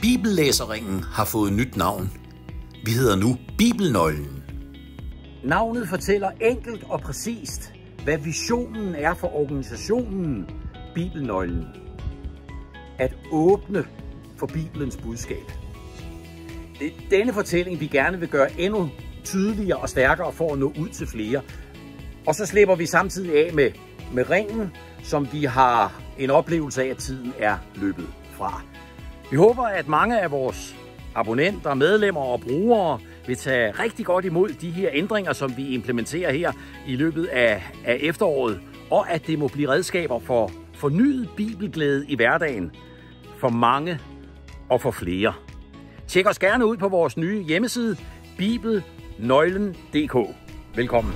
Bibellæserringen har fået nyt navn. Vi hedder nu Bibelnøglen. Navnet fortæller enkelt og præcist, hvad visionen er for organisationen Bibelnøglen. At åbne for Bibelens budskab. Det er denne fortælling, vi gerne vil gøre endnu tydeligere og stærkere for at nå ud til flere. Og så slipper vi samtidig af med ringen, som vi har en oplevelse af, at tiden er løbet fra. Vi håber, at mange af vores abonnenter, medlemmer og brugere vil tage rigtig godt imod de her ændringer, som vi implementerer her i løbet af efteråret, og at det må blive redskaber for fornyet bibelglæde i hverdagen for mange og for flere. Tjek os gerne ud på vores nye hjemmeside, bibelnøglen.dk. Velkommen.